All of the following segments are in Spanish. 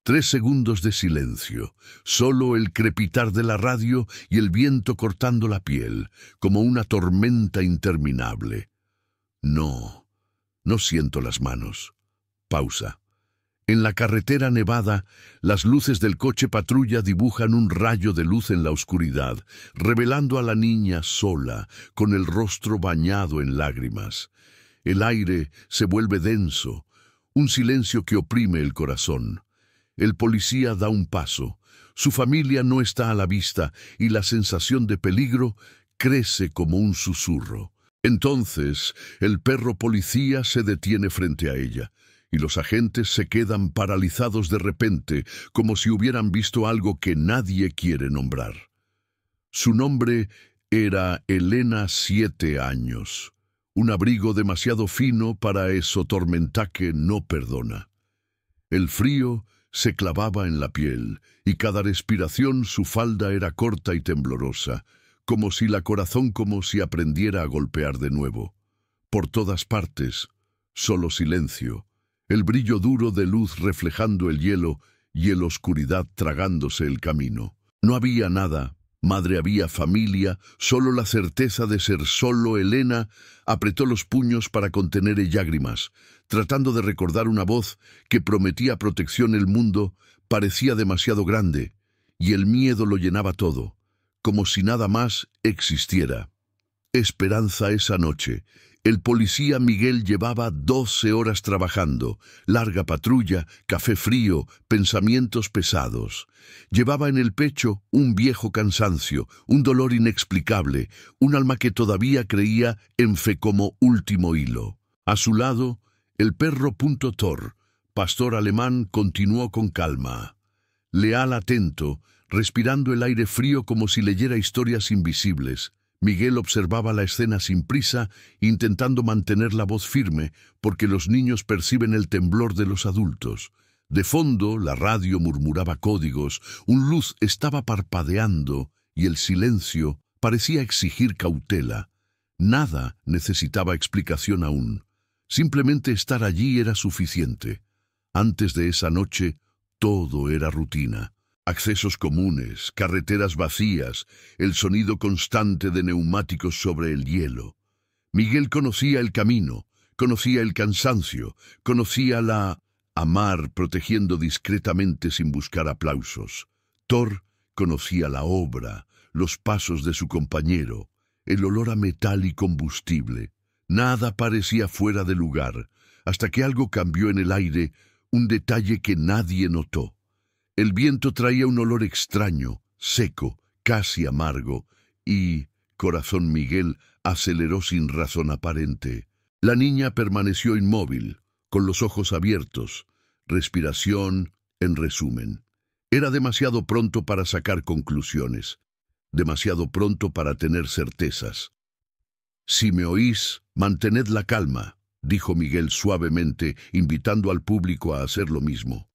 3 segundos de silencio, solo el crepitar de la radio y el viento cortando la piel, como una tormenta interminable. No, no siento las manos. Pausa. En la carretera nevada, las luces del coche patrulla dibujan un rayo de luz en la oscuridad, revelando a la niña sola, con el rostro bañado en lágrimas. El aire se vuelve denso, un silencio que oprime el corazón. El policía da un paso. Su familia no está a la vista y la sensación de peligro crece como un susurro. Entonces, el perro policía se detiene frente a ella y los agentes se quedan paralizados de repente, como si hubieran visto algo que nadie quiere nombrar. Su nombre era Elena, 7 años. Un abrigo demasiado fino para eso tormenta que no perdona. El frío se clavaba en la piel, y cada respiración su falda era corta y temblorosa, como si aprendiera a golpear de nuevo. Por todas partes, solo silencio, el brillo duro de luz reflejando el hielo y la oscuridad tragándose el camino. No había nada, madre había familia, solo la certeza de ser solo. Elena apretó los puños para contener lágrimas, tratando de recordar una voz que prometía protección. El mundo parecía demasiado grande, y el miedo lo llenaba todo, como si nada más existiera. Esperanza esa noche. El policía Miguel llevaba 12 horas trabajando, larga patrulla, café frío, pensamientos pesados. Llevaba en el pecho un viejo cansancio, un dolor inexplicable, un alma que todavía creía en fe como último hilo. A su lado, el perro Thor, pastor alemán, continuó con calma. Leal, atento, respirando el aire frío como si leyera historias invisibles. Miguel observaba la escena sin prisa, intentando mantener la voz firme, porque los niños perciben el temblor de los adultos. De fondo, la radio murmuraba códigos, un luz estaba parpadeando, y el silencio parecía exigir cautela. Nada necesitaba explicación aún. Simplemente estar allí era suficiente. Antes de esa noche, todo era rutina. Accesos comunes, carreteras vacías, el sonido constante de neumáticos sobre el hielo. Miguel conocía el camino, conocía el cansancio, conocía la amar protegiendo discretamente sin buscar aplausos. Thor conocía la obra, los pasos de su compañero, el olor a metal y combustible. Nada parecía fuera de lugar, hasta que algo cambió en el aire, un detalle que nadie notó. El viento traía un olor extraño, seco, casi amargo, y corazón Miguel aceleró sin razón aparente. La niña permaneció inmóvil, con los ojos abiertos, respiración en resumen. Era demasiado pronto para sacar conclusiones, demasiado pronto para tener certezas. «Si me oís, mantened la calma», dijo Miguel suavemente, invitando al público a hacer lo mismo.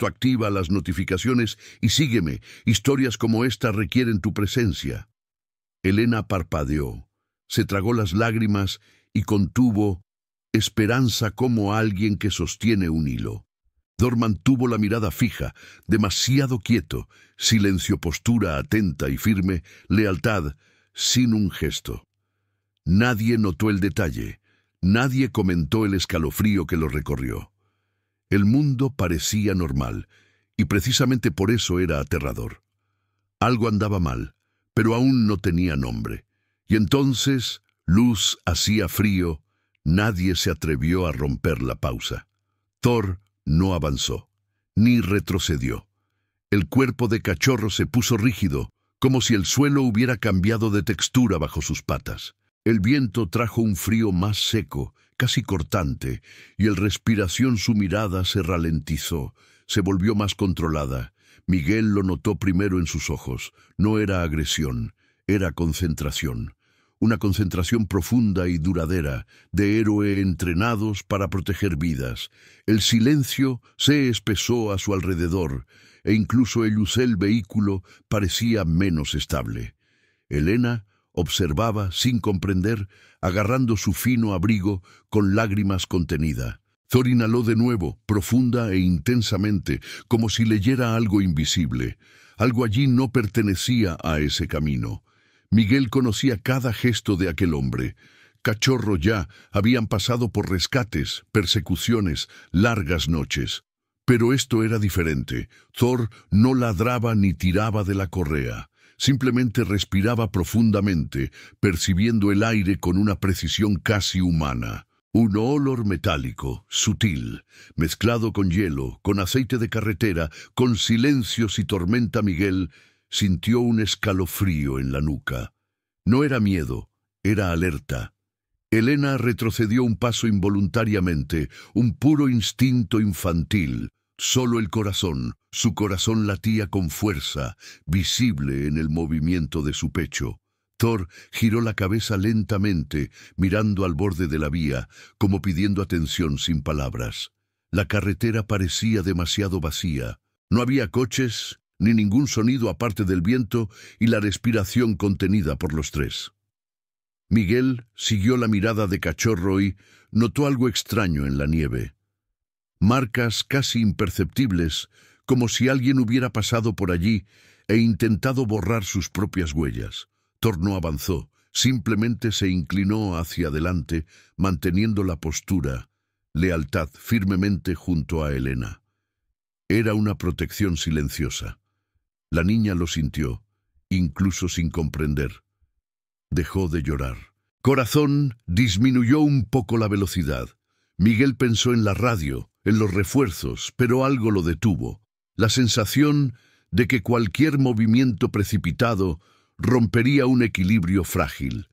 «Activa las notificaciones y sígueme. Historias como esta requieren tu presencia». Elena parpadeó, se tragó las lágrimas y contuvo esperanza como alguien que sostiene un hilo. Thor mantuvo la mirada fija, demasiado quieto, silencio, postura atenta y firme, lealtad, sin un gesto. Nadie notó el detalle, nadie comentó el escalofrío que lo recorrió. El mundo parecía normal, y precisamente por eso era aterrador. Algo andaba mal, pero aún no tenía nombre. Y entonces, luz hacía frío, nadie se atrevió a romper la pausa. Thor no avanzó, ni retrocedió. El cuerpo de cachorro se puso rígido, como si el suelo hubiera cambiado de textura bajo sus patas. El viento trajo un frío más seco, casi cortante, y al respiración su mirada se ralentizó, se volvió más controlada. Miguel lo notó primero en sus ojos. No era agresión, era concentración. Una concentración profunda y duradera, de héroe entrenados para proteger vidas. El silencio se espesó a su alrededor, e incluso el vehículo parecía menos estable. Elena observaba sin comprender, agarrando su fino abrigo con lágrimas contenida. Thor inhaló de nuevo, profunda e intensamente, como si leyera algo invisible. Algo allí no pertenecía a ese camino. Miguel conocía cada gesto de aquel hombre. Cachorro ya habían pasado por rescates, persecuciones, largas noches. Pero esto era diferente. Thor no ladraba ni tiraba de la correa. Simplemente respiraba profundamente, percibiendo el aire con una precisión casi humana. Un olor metálico, sutil, mezclado con hielo, con aceite de carretera, con silencios y tormenta. Miguel sintió un escalofrío en la nuca. No era miedo, era alerta. Elena retrocedió un paso involuntariamente, un puro instinto infantil. Solo el corazón, su corazón latía con fuerza, visible en el movimiento de su pecho. Thor giró la cabeza lentamente, mirando al borde de la vía, como pidiendo atención sin palabras. La carretera parecía demasiado vacía. No había coches, ni ningún sonido aparte del viento y la respiración contenida por los tres. Miguel siguió la mirada de Cachorro y notó algo extraño en la nieve. Marcas casi imperceptibles, como si alguien hubiera pasado por allí e intentado borrar sus propias huellas. Thor no avanzó, simplemente se inclinó hacia adelante, manteniendo la postura, lealtad firmemente junto a Elena. Era una protección silenciosa. La niña lo sintió, incluso sin comprender. Dejó de llorar. Corazón disminuyó un poco la velocidad. Miguel pensó en la radio, en los refuerzos, pero algo lo detuvo. La sensación de que cualquier movimiento precipitado rompería un equilibrio frágil.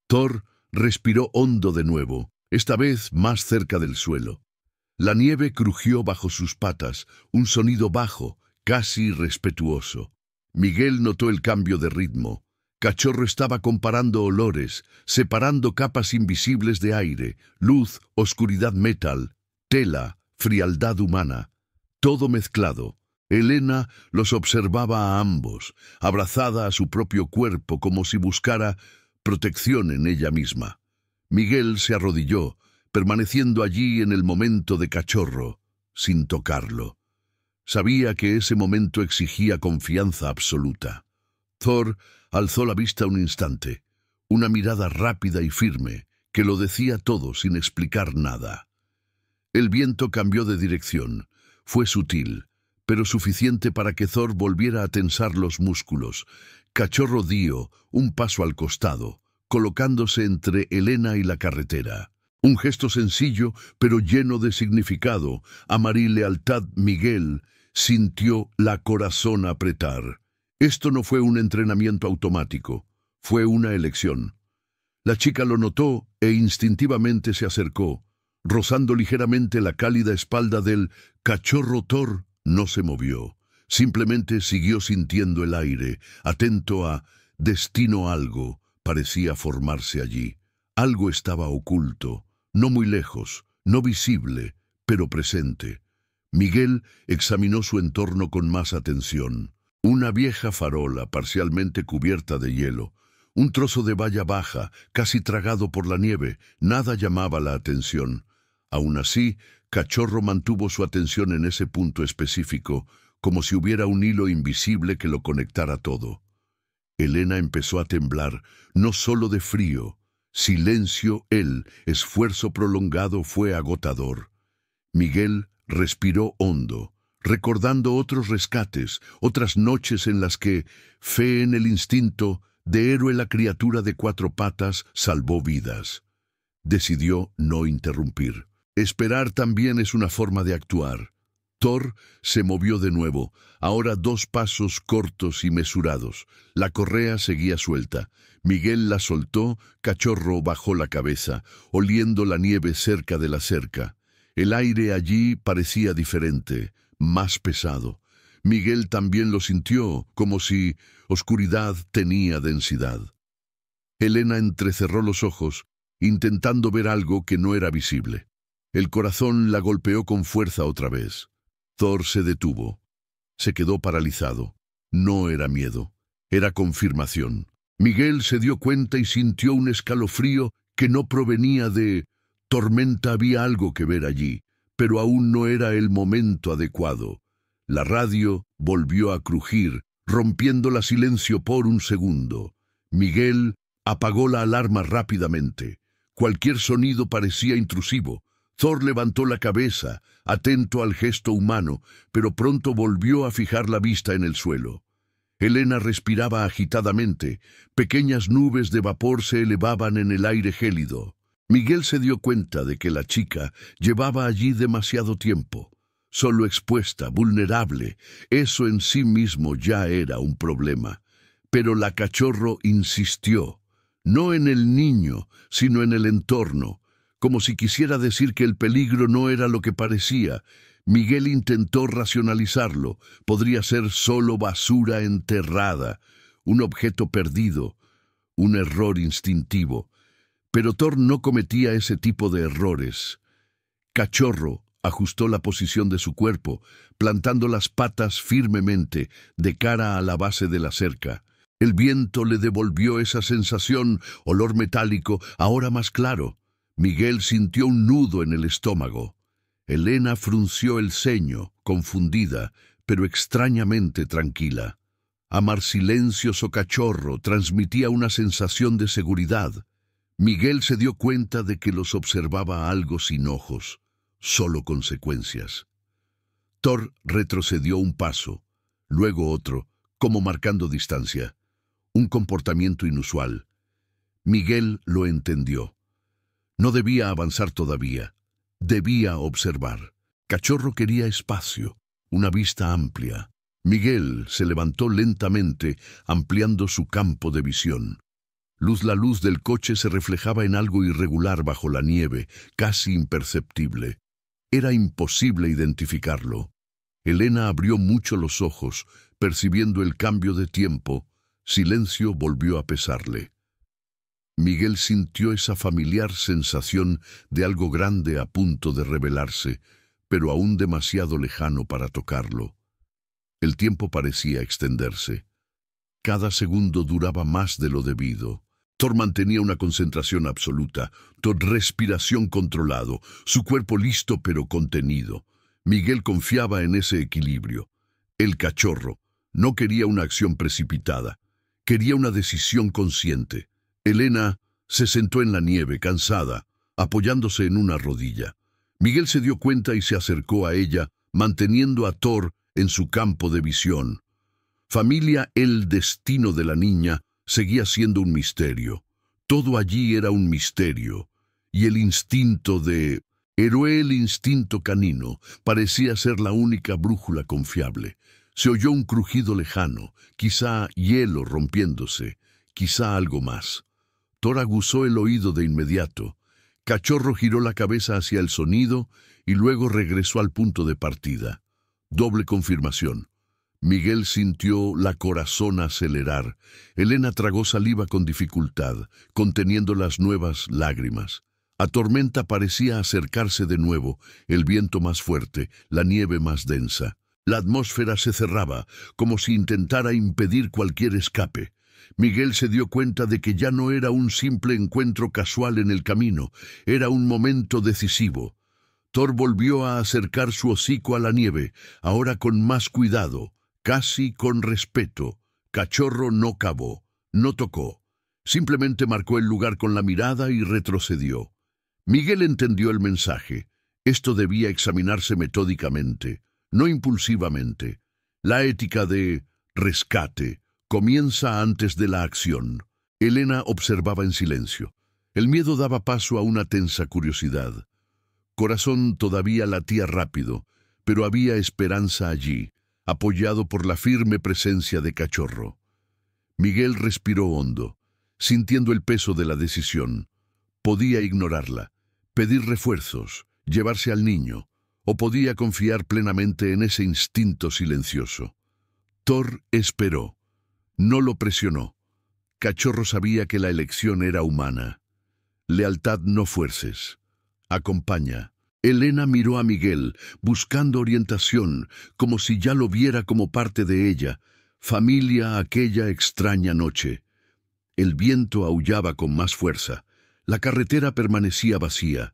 Thor respiró hondo de nuevo, esta vez más cerca del suelo. La nieve crujió bajo sus patas, un sonido bajo, casi respetuoso. Miguel notó el cambio de ritmo. Cachorro estaba comparando olores, separando capas invisibles de aire, luz, oscuridad metal, tela, frialdad humana, todo mezclado. Elena los observaba a ambos, abrazada a su propio cuerpo como si buscara protección en ella misma. Miguel se arrodilló, permaneciendo allí en el momento de Cachorro, sin tocarlo. Sabía que ese momento exigía confianza absoluta. Thor alzó la vista un instante, una mirada rápida y firme, que lo decía todo sin explicar nada. El viento cambió de dirección. Fue sutil, pero suficiente para que Thor volviera a tensar los músculos. Cachorro dio un paso al costado, colocándose entre Elena y la carretera. Un gesto sencillo, pero lleno de significado. Amor y lealtad. Miguel sintió la corazón apretar. Esto no fue un entrenamiento automático, fue una elección. La chica lo notó e instintivamente se acercó, rozando ligeramente la cálida espalda del cachorro. Thor no se movió, simplemente siguió sintiendo el aire, atento a destino. Algo parecía formarse allí. Algo estaba oculto, no muy lejos, no visible, pero presente. Miguel examinó su entorno con más atención. Una vieja farola parcialmente cubierta de hielo, un trozo de valla baja, casi tragado por la nieve, nada llamaba la atención. Aún así, Cachorro mantuvo su atención en ese punto específico, como si hubiera un hilo invisible que lo conectara todo. Elena empezó a temblar, no solo de frío. Silencio, el esfuerzo prolongado fue agotador. Miguel respiró hondo, recordando otros rescates, otras noches en las que, fe en el instinto, de héroe la criatura de 4 patas salvó vidas. Decidió no interrumpir. Esperar también es una forma de actuar. Thor se movió de nuevo, ahora 2 pasos cortos y mesurados. La correa seguía suelta. Miguel la soltó, Cachorro bajó la cabeza, oliendo la nieve cerca de la cerca. El aire allí parecía diferente, más pesado. Miguel también lo sintió, como si oscuridad tenía densidad. Elena entrecerró los ojos, intentando ver algo que no era visible. El corazón la golpeó con fuerza otra vez. Thor se detuvo. Se quedó paralizado. No era miedo, era confirmación. Miguel se dio cuenta y sintió un escalofrío que no provenía de tormenta. Había algo que ver allí, pero aún no era el momento adecuado. La radio volvió a crujir, rompiendo el silencio por un segundo. Miguel apagó la alarma rápidamente. Cualquier sonido parecía intrusivo. Thor levantó la cabeza, atento al gesto humano, pero pronto volvió a fijar la vista en el suelo. Elena respiraba agitadamente. Pequeñas nubes de vapor se elevaban en el aire gélido. Miguel se dio cuenta de que la chica llevaba allí demasiado tiempo. Solo expuesta, vulnerable. Eso en sí mismo ya era un problema. Pero la cachorro insistió. No en el niño, sino en el entorno, como si quisiera decir que el peligro no era lo que parecía. Miguel intentó racionalizarlo. Podría ser solo basura enterrada, un objeto perdido, un error instintivo. Pero Thor no cometía ese tipo de errores. Cachorro ajustó la posición de su cuerpo, plantando las patas firmemente de cara a la base de la cerca. El viento le devolvió esa sensación, olor metálico, ahora más claro. Miguel sintió un nudo en el estómago. Elena frunció el ceño, confundida, pero extrañamente tranquila. Amar silencioso cachorro transmitía una sensación de seguridad. Miguel se dio cuenta de que los observaba algo sin ojos, solo consecuencias. Thor retrocedió un paso, luego otro, como marcando distancia. Un comportamiento inusual. Miguel lo entendió. No debía avanzar todavía. Debía observar. Cachorro quería espacio, una vista amplia. Miguel se levantó lentamente, ampliando su campo de visión. La luz del coche se reflejaba en algo irregular bajo la nieve, casi imperceptible. Era imposible identificarlo. Elena abrió mucho los ojos, percibiendo el cambio de tiempo. Silencio volvió a pesarle. Miguel sintió esa familiar sensación de algo grande a punto de revelarse, pero aún demasiado lejano para tocarlo. El tiempo parecía extenderse. Cada segundo duraba más de lo debido. Thor mantenía una concentración absoluta, respiración controlado, su cuerpo listo pero contenido. Miguel confiaba en ese equilibrio. El cachorro no quería una acción precipitada. Quería una decisión consciente. Elena se sentó en la nieve, cansada, apoyándose en una rodilla. Miguel se dio cuenta y se acercó a ella, manteniendo a Thor en su campo de visión. Familia, el destino de la niña seguía siendo un misterio. Todo allí era un misterio. Y el instinto de... el instinto canino parecía ser la única brújula confiable. Se oyó un crujido lejano, quizá hielo rompiéndose, quizá algo más. Thor aguzó el oído de inmediato. Cachorro giró la cabeza hacia el sonido y luego regresó al punto de partida. Doble confirmación. Miguel sintió la corazón acelerar. Elena tragó saliva con dificultad, conteniendo las nuevas lágrimas. La tormenta parecía acercarse de nuevo, el viento más fuerte, la nieve más densa. La atmósfera se cerraba, como si intentara impedir cualquier escape. Miguel se dio cuenta de que ya no era un simple encuentro casual en el camino, era un momento decisivo. Thor volvió a acercar su hocico a la nieve, ahora con más cuidado, casi con respeto. Cachorro no cavó, no tocó. Simplemente marcó el lugar con la mirada y retrocedió. Miguel entendió el mensaje. Esto debía examinarse metódicamente, no impulsivamente. La ética de rescate comienza antes de la acción. Elena observaba en silencio. El miedo daba paso a una tensa curiosidad. Corazón todavía latía rápido, pero había esperanza allí, apoyado por la firme presencia de Cachorro. Miguel respiró hondo, sintiendo el peso de la decisión. Podía ignorarla, pedir refuerzos, llevarse al niño, o podía confiar plenamente en ese instinto silencioso. Thor esperó. No lo presionó. Cachorro sabía que la elección era humana. Lealtad, no fuerces. Acompaña. Elena miró a Miguel, buscando orientación, como si ya lo viera como parte de ella. Familia aquella extraña noche. El viento aullaba con más fuerza. La carretera permanecía vacía.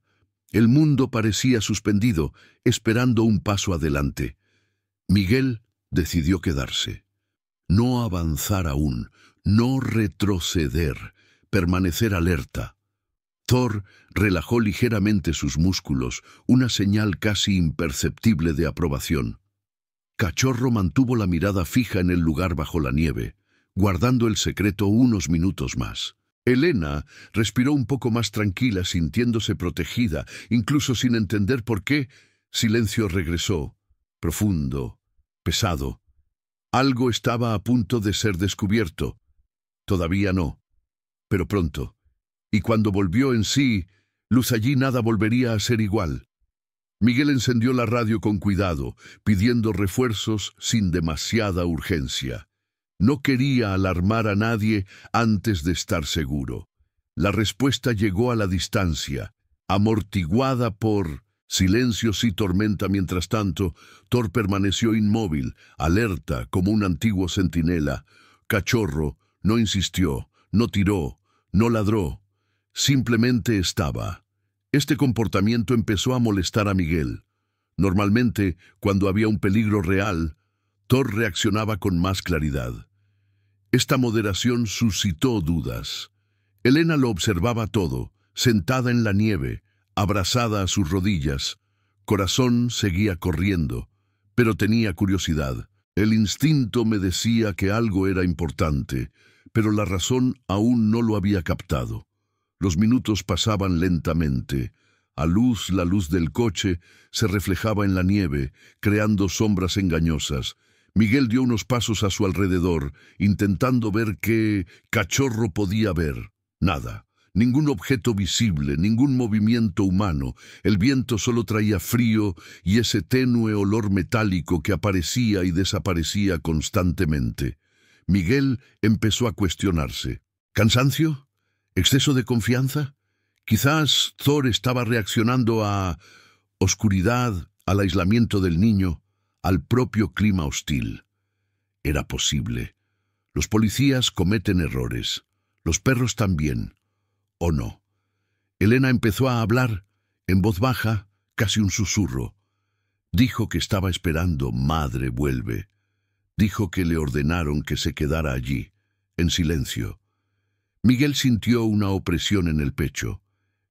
El mundo parecía suspendido, esperando un paso adelante. Miguel decidió quedarse. No avanzar aún, no retroceder, permanecer alerta. Thor relajó ligeramente sus músculos, una señal casi imperceptible de aprobación. Cachorro mantuvo la mirada fija en el lugar bajo la nieve, guardando el secreto unos minutos más. Elena respiró un poco más tranquila, sintiéndose protegida, incluso sin entender por qué. Silencio regresó, profundo, pesado. Algo estaba a punto de ser descubierto. Todavía no, pero pronto. Y cuando volvió en sí, luz allí nada volvería a ser igual. Miguel encendió la radio con cuidado, pidiendo refuerzos sin demasiada urgencia. No quería alarmar a nadie antes de estar seguro. La respuesta llegó a la distancia, amortiguada por silencios y tormenta. Mientras tanto, Thor permaneció inmóvil, alerta como un antiguo centinela. Cachorro no insistió, no tiró, no ladró. Simplemente estaba. Este comportamiento empezó a molestar a Miguel. Normalmente, cuando había un peligro real, Thor reaccionaba con más claridad. Esta moderación suscitó dudas. Elena lo observaba todo, sentada en la nieve, abrazada a sus rodillas. Corazón seguía corriendo, pero tenía curiosidad. El instinto me decía que algo era importante, pero la razón aún no lo había captado. Los minutos pasaban lentamente. La luz del coche se reflejaba en la nieve, creando sombras engañosas. Miguel dio unos pasos a su alrededor, intentando ver qué Cachorro podía ver. Nada. Ningún objeto visible, ningún movimiento humano. El viento solo traía frío y ese tenue olor metálico que aparecía y desaparecía constantemente. Miguel empezó a cuestionarse. ¿Cansancio? ¿Exceso de confianza? Quizás Thor estaba reaccionando a oscuridad, al aislamiento del niño, al propio clima hostil. Era posible. Los policías cometen errores. Los perros también. ¿O no? Elena empezó a hablar, en voz baja, casi un susurro. Dijo que estaba esperando «Madre, vuelve». Dijo que le ordenaron que se quedara allí, en silencio. Miguel sintió una opresión en el pecho.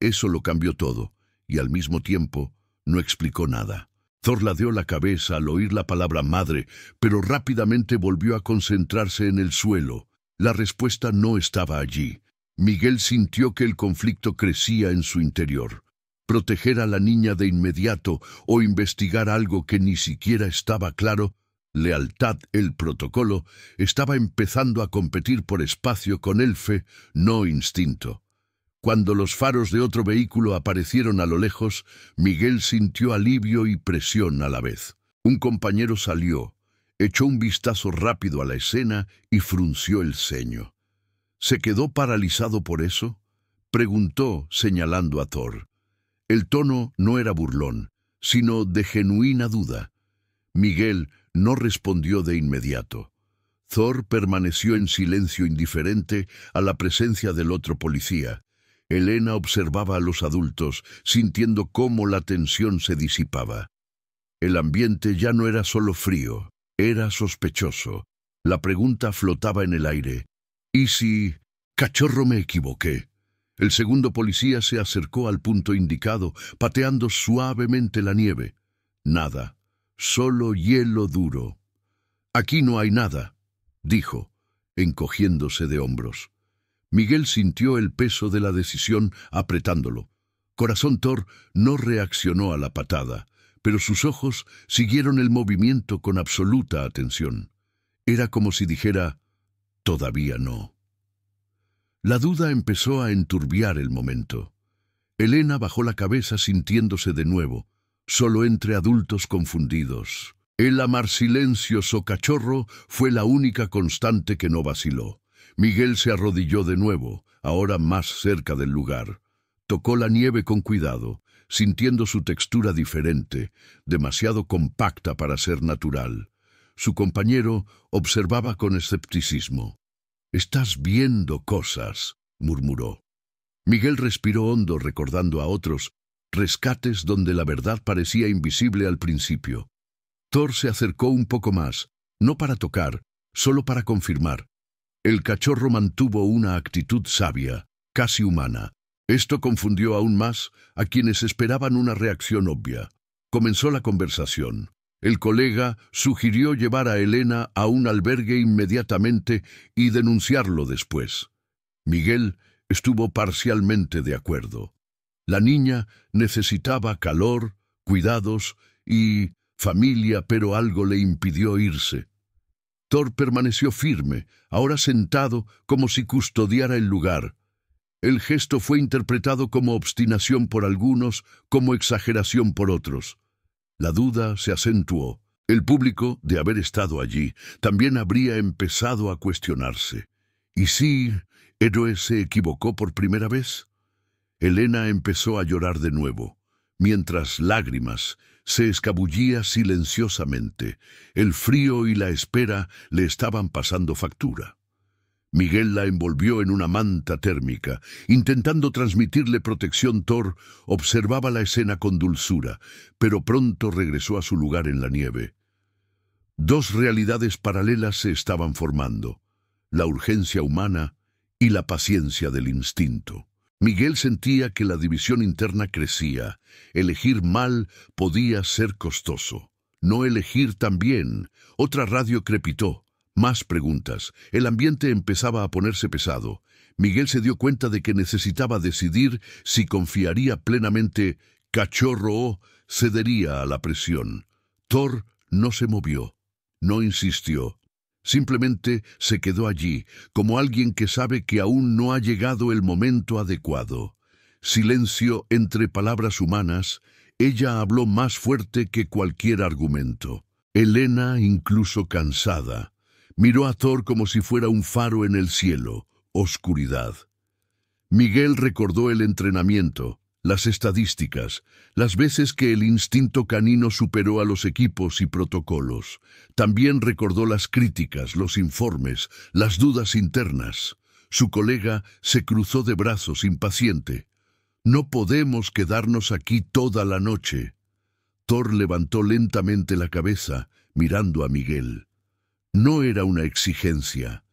Eso lo cambió todo, y al mismo tiempo no explicó nada. Thor ladeó la cabeza al oír la palabra madre, pero rápidamente volvió a concentrarse en el suelo. La respuesta no estaba allí. Miguel sintió que el conflicto crecía en su interior. Proteger a la niña de inmediato o investigar algo que ni siquiera estaba claro. Lealtad, el protocolo, estaba empezando a competir por espacio con Elfe, no instinto. Cuando los faros de otro vehículo aparecieron a lo lejos, Miguel sintió alivio y presión a la vez. Un compañero salió, echó un vistazo rápido a la escena y frunció el ceño. ¿Se quedó paralizado por eso?, preguntó, señalando a Thor. El tono no era burlón, sino de genuina duda. Miguel no respondió de inmediato. Thor permaneció en silencio indiferente a la presencia del otro policía. Elena observaba a los adultos, sintiendo cómo la tensión se disipaba. El ambiente ya no era solo frío, era sospechoso. La pregunta flotaba en el aire. ¿Y si, Cachorro, me equivoqué? El segundo policía se acercó al punto indicado, pateando suavemente la nieve. Nada, solo hielo duro. «Aquí no hay nada», dijo, encogiéndose de hombros. Miguel sintió el peso de la decisión apretándolo. Corazón Thor no reaccionó a la patada, pero sus ojos siguieron el movimiento con absoluta atención. Era como si dijera, «Todavía no». La duda empezó a enturbiar el momento. Elena bajó la cabeza sintiéndose de nuevo, solo entre adultos confundidos. El amar silencioso Cachorro fue la única constante que no vaciló. Miguel se arrodilló de nuevo, ahora más cerca del lugar. Tocó la nieve con cuidado, sintiendo su textura diferente, demasiado compacta para ser natural. Su compañero observaba con escepticismo. «Estás viendo cosas», murmuró. Miguel respiró hondo recordando a otros rescates donde la verdad parecía invisible al principio. Thor se acercó un poco más, no para tocar, solo para confirmar. El cachorro mantuvo una actitud sabia, casi humana. Esto confundió aún más a quienes esperaban una reacción obvia. Comenzó la conversación. El colega sugirió llevar a Elena a un albergue inmediatamente y denunciarlo después. Miguel estuvo parcialmente de acuerdo. La niña necesitaba calor, cuidados y familia, pero algo le impidió irse. Thor permaneció firme, ahora sentado como si custodiara el lugar. El gesto fue interpretado como obstinación por algunos, como exageración por otros. La duda se acentuó. El público, de haber estado allí, también habría empezado a cuestionarse. ¿Y si Héroe se equivocó por primera vez? Elena empezó a llorar de nuevo, mientras lágrimas se escabullía silenciosamente. El frío y la espera le estaban pasando factura. Miguel la envolvió en una manta térmica. Intentando transmitirle protección, Thor observaba la escena con dulzura, pero pronto regresó a su lugar en la nieve. Dos realidades paralelas se estaban formando: la urgencia humana y la paciencia del instinto. Miguel sentía que la división interna crecía. Elegir mal podía ser costoso. No elegir tan bien. Otra radio crepitó. Más preguntas. El ambiente empezaba a ponerse pesado. Miguel se dio cuenta de que necesitaba decidir si confiaría plenamente Cachorro o cedería a la presión. Thor no se movió, no insistió. Simplemente se quedó allí, como alguien que sabe que aún no ha llegado el momento adecuado. Silencio entre palabras humanas. Ella habló más fuerte que cualquier argumento. Elena, incluso cansada, miró a Thor como si fuera un faro en el cielo. Oscuridad. Miguel recordó el entrenamiento, las estadísticas, las veces que el instinto canino superó a los equipos y protocolos. También recordó las críticas, los informes, las dudas internas. Su colega se cruzó de brazos, impaciente. «No podemos quedarnos aquí toda la noche». Thor levantó lentamente la cabeza, mirando a Miguel. No era una exigencia,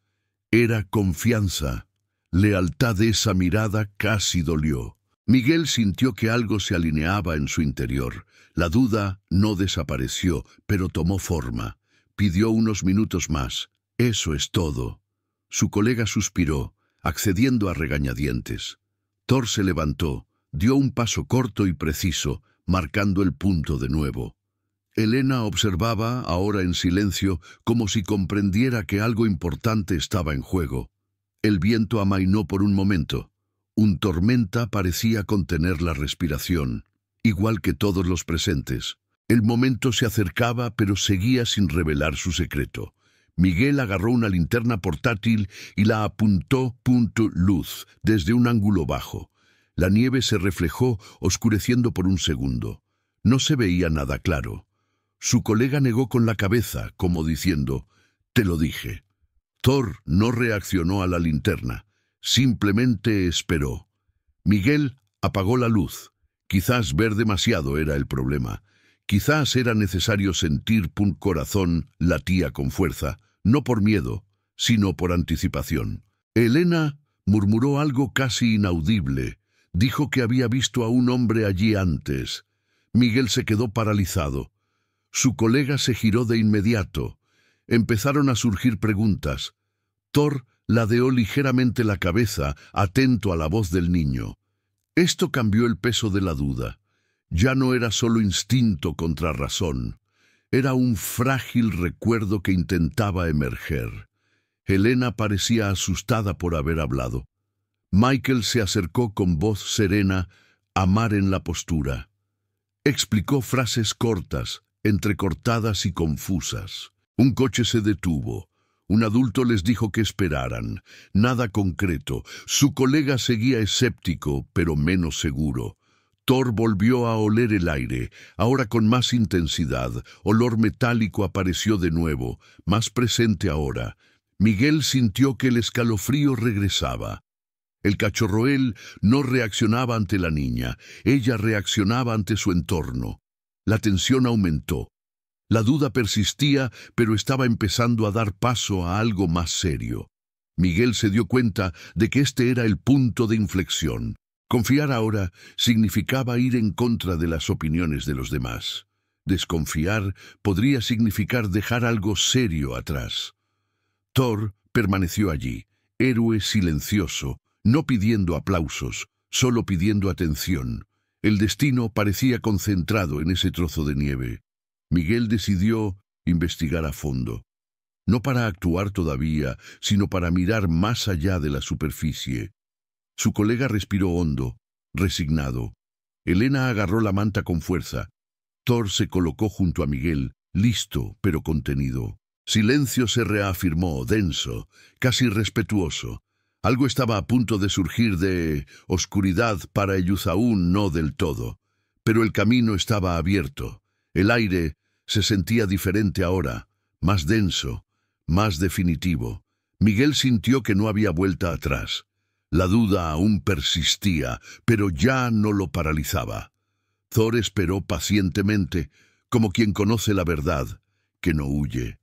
era confianza. Lealtad. Esa mirada casi dolió. Miguel sintió que algo se alineaba en su interior. La duda no desapareció, pero tomó forma. Pidió unos minutos más. «Eso es todo». Su colega suspiró, accediendo a regañadientes. Thor se levantó, dio un paso corto y preciso, marcando el punto de nuevo. Elena observaba, ahora en silencio, como si comprendiera que algo importante estaba en juego. El viento amainó por un momento. Un tormenta parecía contener la respiración, igual que todos los presentes. El momento se acercaba, pero seguía sin revelar su secreto. Miguel agarró una linterna portátil y la apuntó luz desde un ángulo bajo. La nieve se reflejó, oscureciendo por un segundo. No se veía nada claro. Su colega negó con la cabeza, como diciendo: «Te lo dije». Thor no reaccionó a la linterna, simplemente esperó. Miguel apagó la luz. Quizás ver demasiado era el problema. Quizás era necesario sentir un corazón latía con fuerza, no por miedo, sino por anticipación. Elena murmuró algo casi inaudible. Dijo que había visto a un hombre allí antes. Miguel se quedó paralizado. Su colega se giró de inmediato. Empezaron a surgir preguntas. Thor ladeó ligeramente la cabeza, atento a la voz del niño. Esto cambió el peso de la duda. Ya no era solo instinto contra razón. Era un frágil recuerdo que intentaba emerger. Elena parecía asustada por haber hablado. Michael se acercó con voz serena, a mar en la postura. Explicó frases cortas, entrecortadas y confusas. Un coche se detuvo. Un adulto les dijo que esperaran. Nada concreto. Su colega seguía escéptico, pero menos seguro. Thor volvió a oler el aire, ahora con más intensidad. Olor metálico apareció de nuevo, más presente ahora. Miguel sintió que el escalofrío regresaba. El cachorroel no reaccionaba ante la niña, ella reaccionaba ante su entorno. La tensión aumentó. La duda persistía, pero estaba empezando a dar paso a algo más serio. Miguel se dio cuenta de que este era el punto de inflexión. Confiar ahora significaba ir en contra de las opiniones de los demás. Desconfiar podría significar dejar algo serio atrás. Thor permaneció allí, héroe silencioso, no pidiendo aplausos, solo pidiendo atención. El destino parecía concentrado en ese trozo de nieve. Miguel decidió investigar a fondo. No para actuar todavía, sino para mirar más allá de la superficie. Su colega respiró hondo, resignado. Elena agarró la manta con fuerza. Thor se colocó junto a Miguel, listo pero contenido. Silencio se reafirmó, denso, casi respetuoso. Algo estaba a punto de surgir de oscuridad para ellos aún no del todo. Pero el camino estaba abierto. El aire se sentía diferente ahora, más denso, más definitivo. Miguel sintió que no había vuelta atrás. La duda aún persistía, pero ya no lo paralizaba. Thor esperó pacientemente, como quien conoce la verdad, que no huye.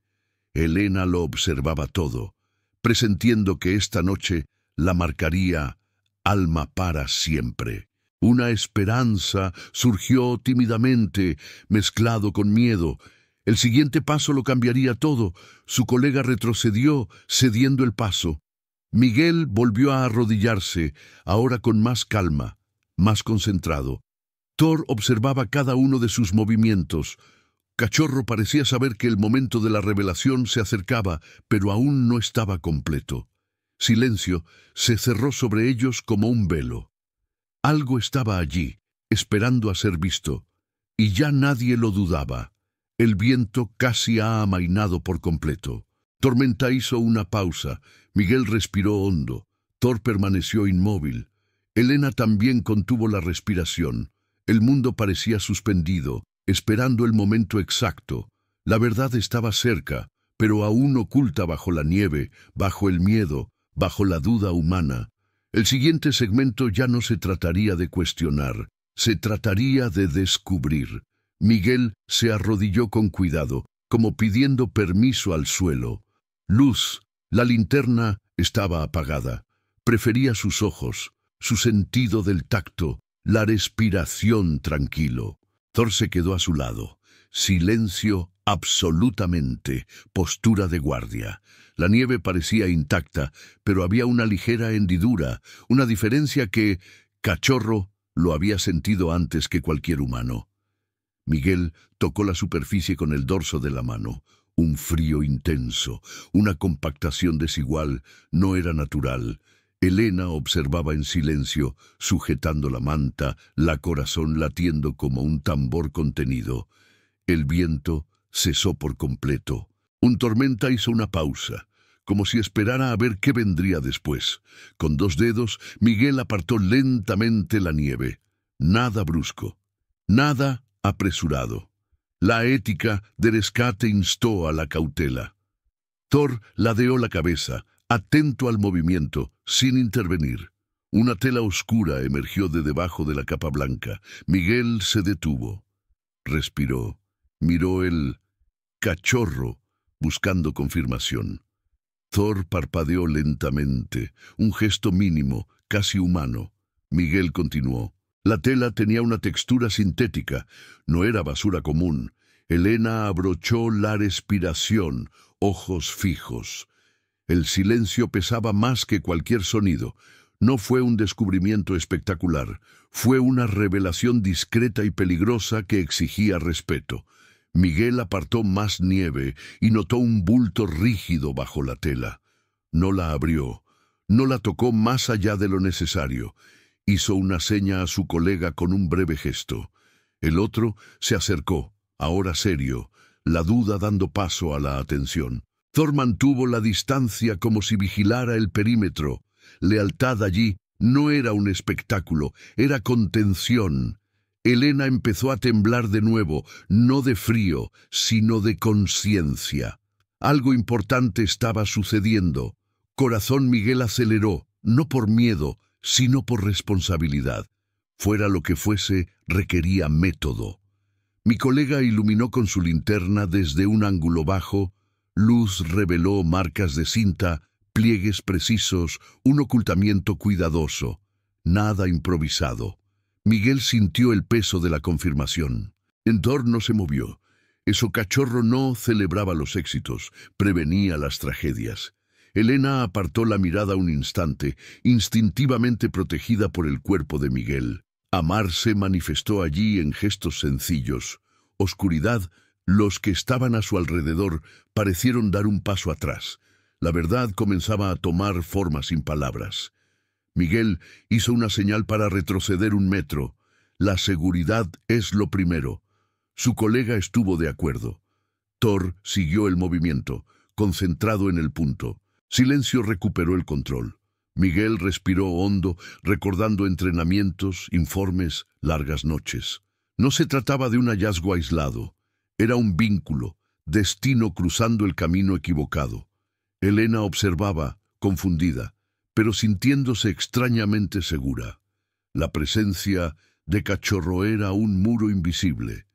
Elena lo observaba todo, presentiendo que esta noche la marcaría alma para siempre. Una esperanza surgió tímidamente, mezclado con miedo. El siguiente paso lo cambiaría todo. Su colega retrocedió, cediendo el paso. Miguel volvió a arrodillarse, ahora con más calma, más concentrado. Thor observaba cada uno de sus movimientos. Cachorro parecía saber que el momento de la revelación se acercaba, pero aún no estaba completo. Silencio se cerró sobre ellos como un velo. Algo estaba allí, esperando a ser visto, y ya nadie lo dudaba. El viento casi ha amainado por completo. Tormenta hizo una pausa. Miguel respiró hondo. Thor permaneció inmóvil. Elena también contuvo la respiración. El mundo parecía suspendido, esperando el momento exacto. La verdad estaba cerca, pero aún oculta bajo la nieve, bajo el miedo, bajo la duda humana. El siguiente segmento ya no se trataría de cuestionar, se trataría de descubrir. Miguel se arrodilló con cuidado, como pidiendo permiso al suelo. Luz, la linterna estaba apagada. Prefería sus ojos, su sentido del tacto, la respiración tranquilo. Thor se quedó a su lado. Silencio absolutamente, postura de guardia. La nieve parecía intacta, pero había una ligera hendidura, una diferencia que Cachorro lo había sentido antes que cualquier humano. Miguel tocó la superficie con el dorso de la mano. Un frío intenso, una compactación desigual, no era natural. Elena observaba en silencio, sujetando la manta, la corazón latiendo como un tambor contenido. El viento cesó por completo. Un tormenta hizo una pausa, como si esperara a ver qué vendría después. Con 2 dedos, Miguel apartó lentamente la nieve. Nada brusco, nada apresurado. La ética de rescate instó a la cautela. Thor ladeó la cabeza, atento al movimiento, sin intervenir. Una tela oscura emergió de debajo de la capa blanca. Miguel se detuvo. Respiró. Miró el cachorro, buscando confirmación. Thor parpadeó lentamente, un gesto mínimo, casi humano. Miguel continuó. La tela tenía una textura sintética, no era basura común. Elena abrochó la respiración, ojos fijos. El silencio pesaba más que cualquier sonido. No fue un descubrimiento espectacular, fue una revelación discreta y peligrosa que exigía respeto. Miguel apartó más nieve y notó un bulto rígido bajo la tela. No la abrió, no la tocó más allá de lo necesario. Hizo una seña a su colega con un breve gesto. El otro se acercó, ahora serio, la duda dando paso a la atención. Thor mantuvo la distancia como si vigilara el perímetro. Lealtad allí no era un espectáculo, era contención. Elena empezó a temblar de nuevo, no de frío, sino de conciencia. Algo importante estaba sucediendo. Corazón Miguel aceleró, no por miedo, sino por responsabilidad. Fuera lo que fuese, requería método. Mi colega iluminó con su linterna desde un ángulo bajo. Luz reveló marcas de cinta, pliegues precisos, un ocultamiento cuidadoso. Nada improvisado. Miguel sintió el peso de la confirmación. Thor no se movió. Eso cachorro no celebraba los éxitos, prevenía las tragedias. Elena apartó la mirada un instante, instintivamente protegida por el cuerpo de Miguel. Amar se manifestó allí en gestos sencillos. Oscuridad, los que estaban a su alrededor parecieron dar un paso atrás. La verdad comenzaba a tomar forma sin palabras. Miguel hizo una señal para retroceder 1 metro. La seguridad es lo primero. Su colega estuvo de acuerdo. Thor siguió el movimiento, concentrado en el punto. Silencio recuperó el control. Miguel respiró hondo, recordando entrenamientos, informes, largas noches. No se trataba de un hallazgo aislado. Era un vínculo, destino cruzando el camino equivocado. Elena observaba, confundida, pero sintiéndose extrañamente segura. La presencia de Cachorro era un muro invisible.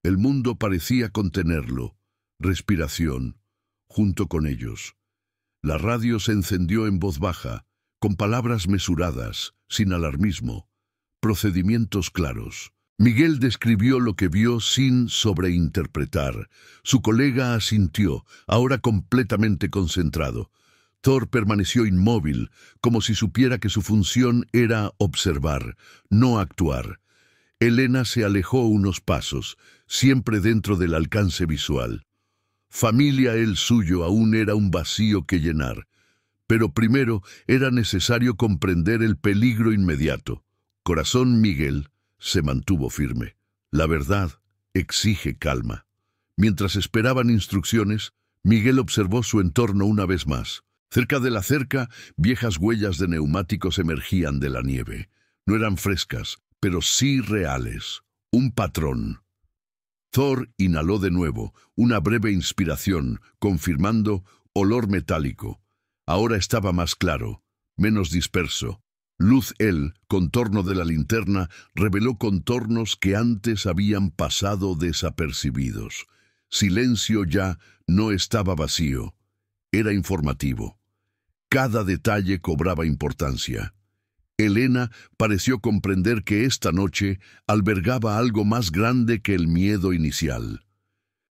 El mundo parecía contenerlo. Respiración, junto con ellos. La radio se encendió en voz baja, con palabras mesuradas, sin alarmismo, procedimientos claros. Miguel describió lo que vio sin sobreinterpretar. Su colega asintió, ahora completamente concentrado. Thor permaneció inmóvil, como si supiera que su función era observar, no actuar. Elena se alejó unos pasos, siempre dentro del alcance visual. Familia el suyo aún era un vacío que llenar, pero primero era necesario comprender el peligro inmediato. Corazón Miguel se mantuvo firme. La verdad exige calma. Mientras esperaban instrucciones, Miguel observó su entorno una vez más. Cerca de la cerca, viejas huellas de neumáticos emergían de la nieve. No eran frescas, pero sí reales. Un patrón. Thor inhaló de nuevo, una breve inspiración, confirmando olor metálico. Ahora estaba más claro, menos disperso. Luz el contorno de la linterna reveló contornos que antes habían pasado desapercibidos. Silencio ya no estaba vacío. Era informativo. Cada detalle cobraba importancia. Elena pareció comprender que esta noche albergaba algo más grande que el miedo inicial.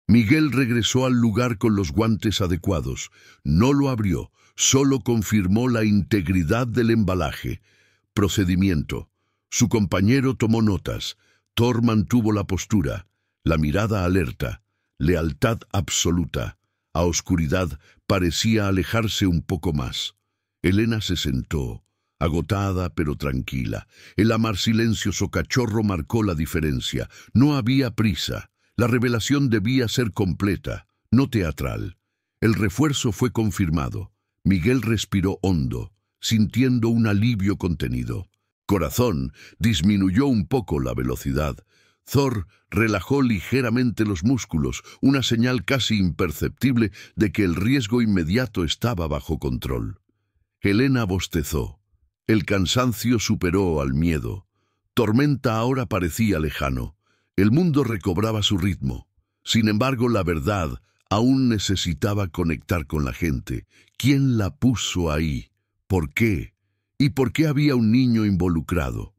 Miguel regresó al lugar con los guantes adecuados. No lo abrió, solo confirmó la integridad del embalaje. Procedimiento. Su compañero tomó notas. Thor mantuvo la postura, la mirada alerta, lealtad absoluta. A oscuridad parecía alejarse un poco más. Elena se sentó, agotada pero tranquila. El amar silencioso cachorro marcó la diferencia. No había prisa. La revelación debía ser completa, no teatral. El refuerzo fue confirmado. Miguel respiró hondo, sintiendo un alivio contenido. Corazón disminuyó un poco la velocidad. Thor relajó ligeramente los músculos, una señal casi imperceptible de que el riesgo inmediato estaba bajo control. Elena bostezó. El cansancio superó al miedo. Tormenta ahora parecía lejano. El mundo recobraba su ritmo. Sin embargo, la verdad aún necesitaba conectar con la gente. ¿Quién la puso ahí? ¿Por qué? ¿Y por qué había un niño involucrado?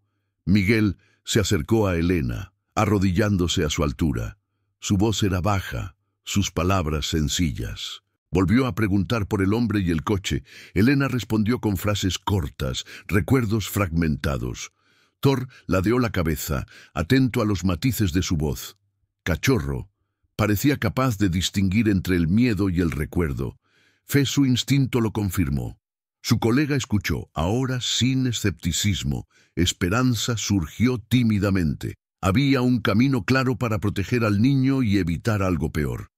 Miguel se acercó a Elena, arrodillándose a su altura. Su voz era baja, sus palabras sencillas. Volvió a preguntar por el hombre y el coche. Elena respondió con frases cortas, recuerdos fragmentados. Thor ladeó la cabeza, atento a los matices de su voz. Cachorro parecía capaz de distinguir entre el miedo y el recuerdo. Su instinto lo confirmó. Su colega escuchó, ahora sin escepticismo. Esperanza surgió tímidamente. Había un camino claro para proteger al niño y evitar algo peor.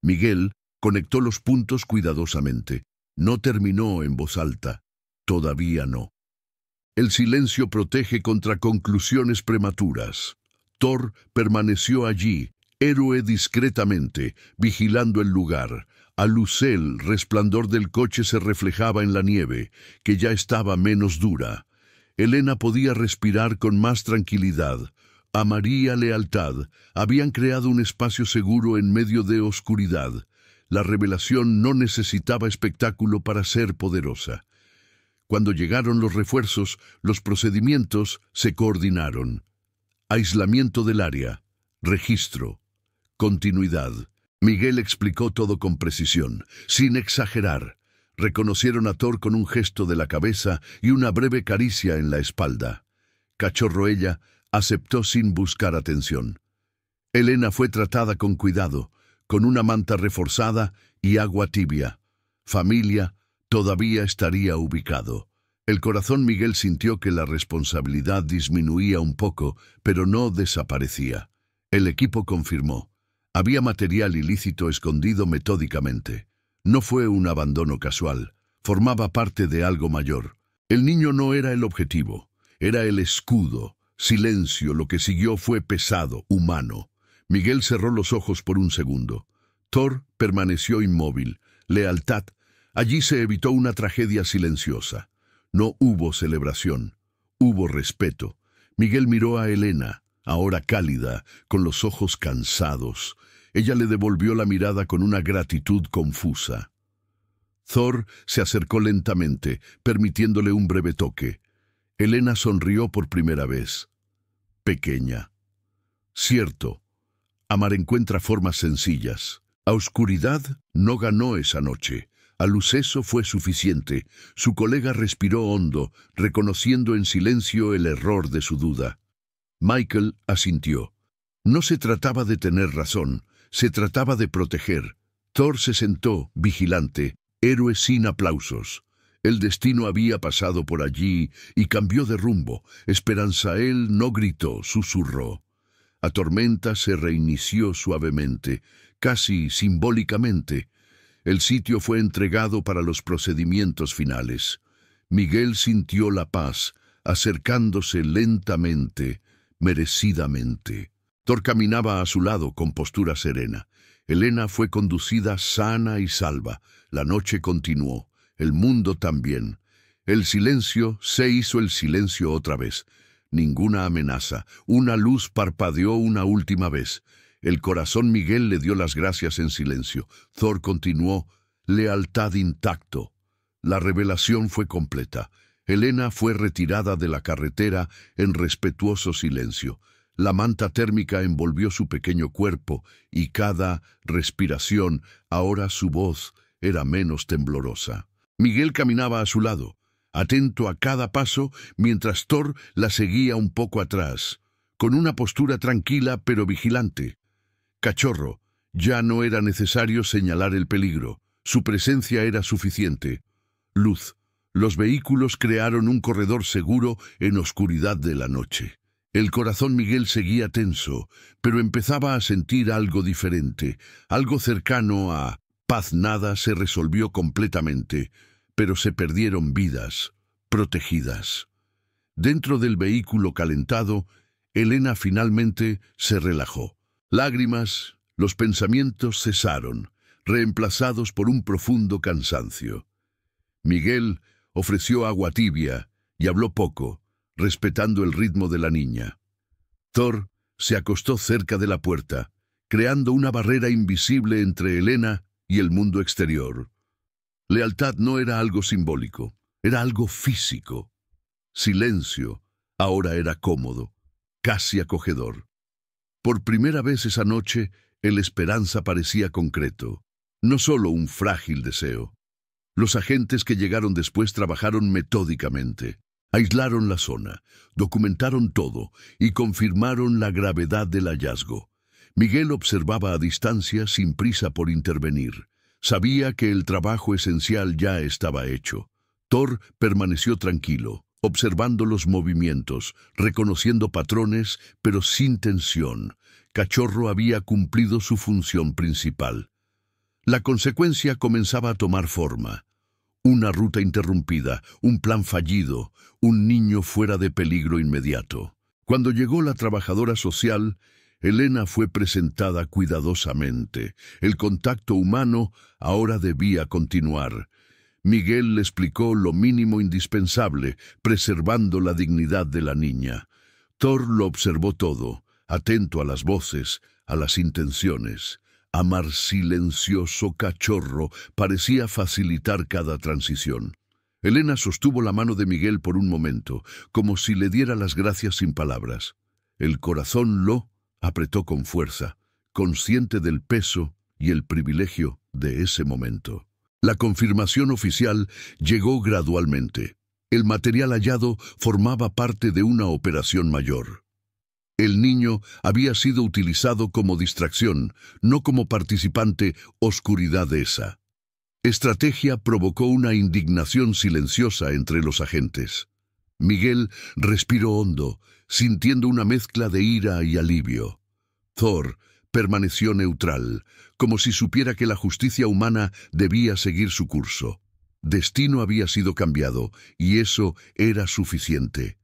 Miguel conectó los puntos cuidadosamente. No terminó en voz alta. Todavía no. El silencio protege contra conclusiones prematuras. Thor permaneció allí, héroe discretamente, vigilando el lugar. A Lucel, resplandor del coche se reflejaba en la nieve, que ya estaba menos dura. Elena podía respirar con más tranquilidad. Amor y lealtad habían creado un espacio seguro en medio de oscuridad. La revelación no necesitaba espectáculo para ser poderosa. Cuando llegaron los refuerzos, los procedimientos se coordinaron. Aislamiento del área, registro, continuidad. Miguel explicó todo con precisión, sin exagerar. Reconocieron a Thor con un gesto de la cabeza y una breve caricia en la espalda. Cachorro ella aceptó sin buscar atención. Elena fue tratada con cuidado, con una manta reforzada y agua tibia. Familia todavía estaría ubicado. El corazón Miguel sintió que la responsabilidad disminuía un poco, pero no desaparecía. El equipo confirmó. Había material ilícito escondido metódicamente. No fue un abandono casual. Formaba parte de algo mayor. El niño no era el objetivo. Era el escudo. Silencio, lo que siguió fue pesado, humano. Miguel cerró los ojos por un segundo. Thor permaneció inmóvil. Lealtad. Allí se evitó una tragedia silenciosa. No hubo celebración. Hubo respeto. Miguel miró a Elena, ahora cálida, con los ojos cansados. Ella le devolvió la mirada con una gratitud confusa. Thor se acercó lentamente, permitiéndole un breve toque. Elena sonrió por primera vez. Pequeña. Cierto. Amar encuentra formas sencillas. A oscuridad no ganó esa noche. A Luceso fue suficiente. Su colega respiró hondo, reconociendo en silencio el error de su duda. Michael asintió. No se trataba de tener razón, se trataba de proteger. Thor se sentó, vigilante, héroe sin aplausos. El destino había pasado por allí y cambió de rumbo. Esperanzael no gritó, susurró. A Tormenta se reinició suavemente, casi simbólicamente. El sitio fue entregado para los procedimientos finales. Miguel sintió la paz, acercándose lentamente, merecidamente. Thor caminaba a su lado con postura serena. Elena fue conducida sana y salva. La noche continuó. El mundo también. El silencio se hizo el silencio otra vez. Ninguna amenaza. Una luz parpadeó una última vez. El corazón Miguel le dio las gracias en silencio. Thor continuó. Lealtad intacto. La revelación fue completa. Elena fue retirada de la carretera en respetuoso silencio. La manta térmica envolvió su pequeño cuerpo y cada respiración, ahora su voz, era menos temblorosa. Miguel caminaba a su lado, atento a cada paso, mientras Thor la seguía un poco atrás, con una postura tranquila pero vigilante. Cachorro, ya no era necesario señalar el peligro. Su presencia era suficiente. Luz. Los vehículos crearon un corredor seguro en oscuridad de la noche. El corazón Miguel seguía tenso, pero empezaba a sentir algo diferente, algo cercano a paz. Nada se resolvió completamente, pero se perdieron vidas, protegidas. Dentro del vehículo calentado, Elena finalmente se relajó. Lágrimas, los pensamientos cesaron, reemplazados por un profundo cansancio. Miguel ofreció agua tibia y habló poco, respetando el ritmo de la niña. Thor se acostó cerca de la puerta, creando una barrera invisible entre Elena y el mundo exterior. Lealtad no era algo simbólico, era algo físico. Silencio ahora era cómodo, casi acogedor. Por primera vez esa noche, el esperanza parecía concreto, no solo un frágil deseo. Los agentes que llegaron después trabajaron metódicamente. Aislaron la zona, documentaron todo y confirmaron la gravedad del hallazgo. Miguel observaba a distancia sin prisa por intervenir. Sabía que el trabajo esencial ya estaba hecho. Thor permaneció tranquilo, observando los movimientos, reconociendo patrones, pero sin tensión. Cachorro había cumplido su función principal. La consecuencia comenzaba a tomar forma. Una ruta interrumpida, un plan fallido, un niño fuera de peligro inmediato. Cuando llegó la trabajadora social, Elena fue presentada cuidadosamente. El contacto humano ahora debía continuar. Miguel le explicó lo mínimo indispensable, preservando la dignidad de la niña. Thor lo observó todo, atento a las voces, a las intenciones. Amar silencioso cachorro parecía facilitar cada transición. Elena sostuvo la mano de Miguel por un momento, como si le diera las gracias sin palabras. El corazón lo apretó con fuerza, consciente del peso y el privilegio de ese momento. La confirmación oficial llegó gradualmente. El material hallado formaba parte de una operación mayor. El niño había sido utilizado como distracción, no como participante. Oscuridad esa. Estrategia provocó una indignación silenciosa entre los agentes. Miguel respiró hondo, sintiendo una mezcla de ira y alivio. Thor permaneció neutral, como si supiera que la justicia humana debía seguir su curso. Destino había sido cambiado, y eso era suficiente.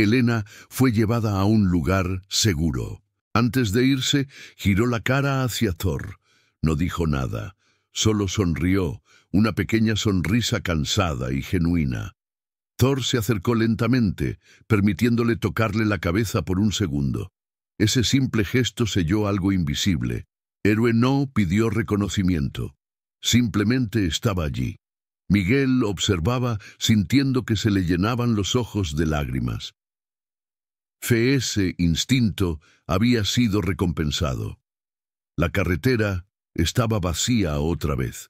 Elena fue llevada a un lugar seguro. Antes de irse, giró la cara hacia Thor. No dijo nada, solo sonrió, una pequeña sonrisa cansada y genuina. Thor se acercó lentamente, permitiéndole tocarle la cabeza por un segundo. Ese simple gesto selló algo invisible. Héroe no pidió reconocimiento. Simplemente estaba allí. Miguel observaba, sintiendo que se le llenaban los ojos de lágrimas. Ese instinto había sido recompensado. La carretera estaba vacía otra vez.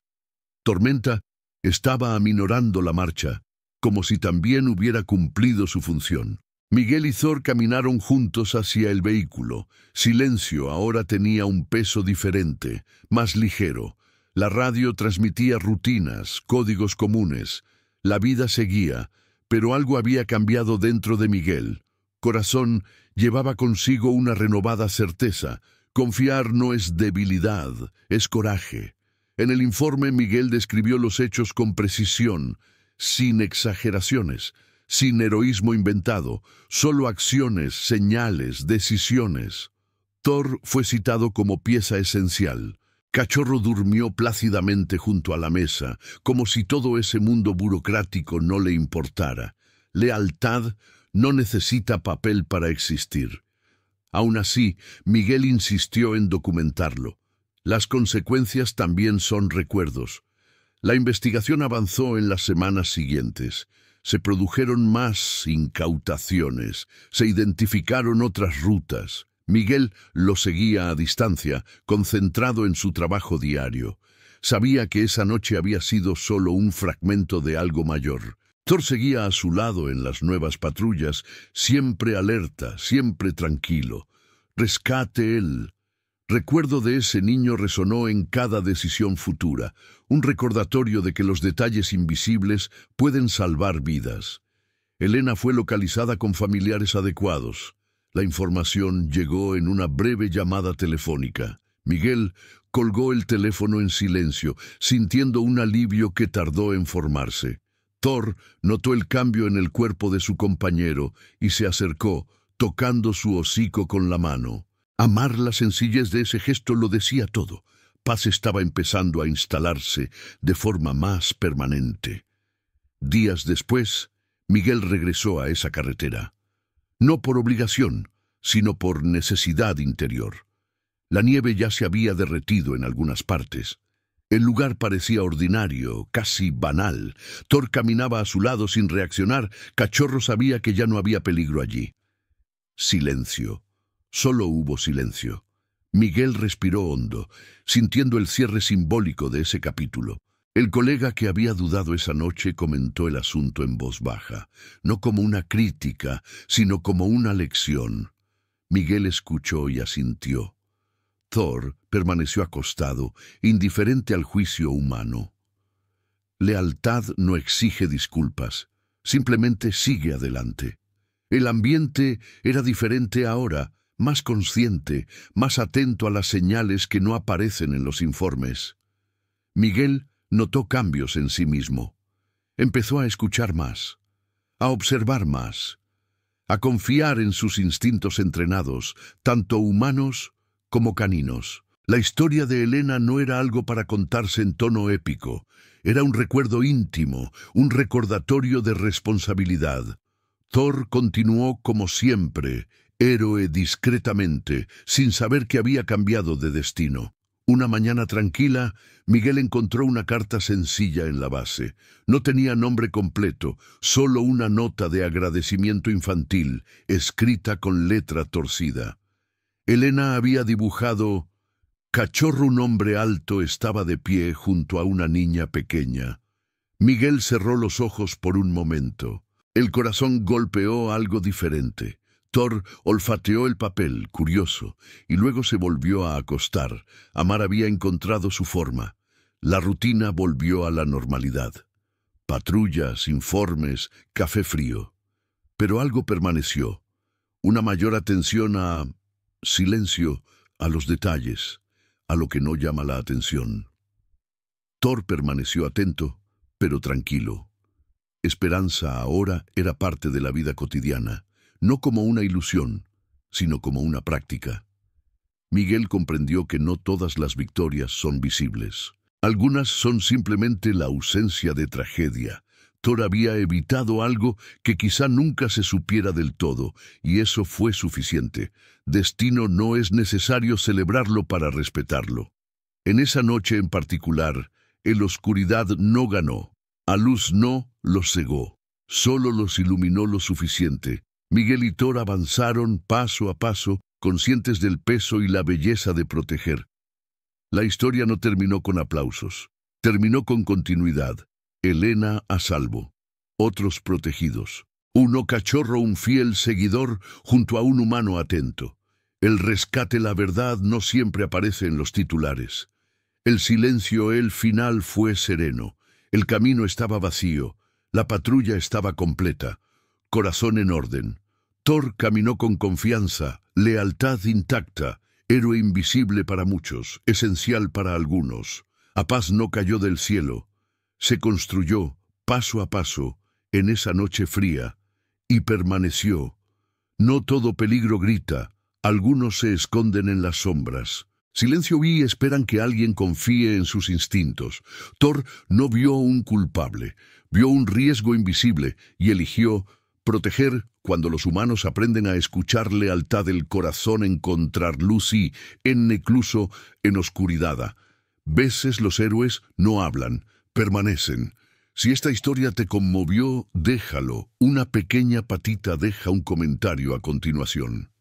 Tormenta estaba aminorando la marcha, como si también hubiera cumplido su función. Miguel y Thor caminaron juntos hacia el vehículo. Silencio ahora tenía un peso diferente, más ligero. La radio transmitía rutinas, códigos comunes. La vida seguía, pero algo había cambiado dentro de Miguel. Corazón llevaba consigo una renovada certeza. Confiar no es debilidad, es coraje. En el informe Miguel describió los hechos con precisión, sin exageraciones, sin heroísmo inventado, solo acciones, señales, decisiones. Thor fue citado como pieza esencial. Cachorro durmió plácidamente junto a la mesa, como si todo ese mundo burocrático no le importara. Lealtad no necesita papel para existir. Aún así, Miguel insistió en documentarlo. Las consecuencias también son recuerdos. La investigación avanzó en las semanas siguientes. Se produjeron más incautaciones, se identificaron otras rutas. Miguel lo seguía a distancia, concentrado en su trabajo diario. Sabía que esa noche había sido solo un fragmento de algo mayor. Thor seguía a su lado en las nuevas patrullas, siempre alerta, siempre tranquilo. Rescate él. Recuerdo de ese niño resonó en cada decisión futura, un recordatorio de que los detalles invisibles pueden salvar vidas. Elena fue localizada con familiares adecuados. La información llegó en una breve llamada telefónica. Miguel colgó el teléfono en silencio, sintiendo un alivio que tardó en formarse. Thor notó el cambio en el cuerpo de su compañero y se acercó, tocando su hocico con la mano. Amar la sencillez de ese gesto lo decía todo. Paz estaba empezando a instalarse de forma más permanente. Días después, Miguel regresó a esa carretera. No por obligación, sino por necesidad interior. La nieve ya se había derretido en algunas partes. El lugar parecía ordinario, casi banal. Thor caminaba a su lado sin reaccionar. Cachorro sabía que ya no había peligro allí. Silencio. Solo hubo silencio. Miguel respiró hondo, sintiendo el cierre simbólico de ese capítulo. El colega que había dudado esa noche comentó el asunto en voz baja, no como una crítica, sino como una lección. Miguel escuchó y asintió. Thor permaneció acostado, indiferente al juicio humano. Lealtad no exige disculpas, simplemente sigue adelante. El ambiente era diferente ahora, más consciente, más atento a las señales que no aparecen en los informes. Miguel notó cambios en sí mismo. Empezó a escuchar más, a observar más, a confiar en sus instintos entrenados, tanto humanos como caninos. La historia de Helena no era algo para contarse en tono épico, era un recuerdo íntimo, un recordatorio de responsabilidad. Thor continuó como siempre, héroe discretamente, sin saber que había cambiado de destino. Una mañana tranquila, Miguel encontró una carta sencilla en la base. No tenía nombre completo, solo una nota de agradecimiento infantil, escrita con letra torcida. Helena había dibujado: Cachorro, un hombre alto, estaba de pie junto a una niña pequeña. Miguel cerró los ojos por un momento. El corazón golpeó algo diferente. Thor olfateó el papel, curioso, y luego se volvió a acostar. Amar había encontrado su forma. La rutina volvió a la normalidad. Patrullas, informes, café frío. Pero algo permaneció. Una mayor atención a silencio, a los detalles, a lo que no llama la atención. Thor permaneció atento, pero tranquilo. Esperanza ahora era parte de la vida cotidiana, no como una ilusión, sino como una práctica. Miguel comprendió que no todas las victorias son visibles. Algunas son simplemente la ausencia de tragedia. Thor había evitado algo que quizá nunca se supiera del todo, y eso fue suficiente. Destino no es necesario celebrarlo para respetarlo. En esa noche en particular, el oscuridad no ganó. A luz no los cegó, solo los iluminó lo suficiente. Miguel y Thor avanzaron paso a paso, conscientes del peso y la belleza de proteger. La historia no terminó con aplausos, terminó con continuidad. Helena a salvo, otros protegidos. Uno cachorro, un fiel seguidor, junto a un humano atento. El rescate, la verdad, no siempre aparece en los titulares. El silencio, el final, fue sereno. El camino estaba vacío, la patrulla estaba completa, corazón en orden. Thor caminó con confianza, lealtad intacta, héroe invisible para muchos, esencial para algunos. A paz no cayó del cielo, se construyó, paso a paso, en esa noche fría, y permaneció. No todo peligro grita, algunos se esconden en las sombras. Silencio y esperan que alguien confíe en sus instintos. Thor no vio un culpable, vio un riesgo invisible y eligió proteger. Cuando los humanos aprenden a escuchar lealtad del corazón, encontrar luz y, incluso en oscuridad. Veces los héroes no hablan, permanecen. Si esta historia te conmovió, déjalo. Una pequeña patita deja un comentario a continuación.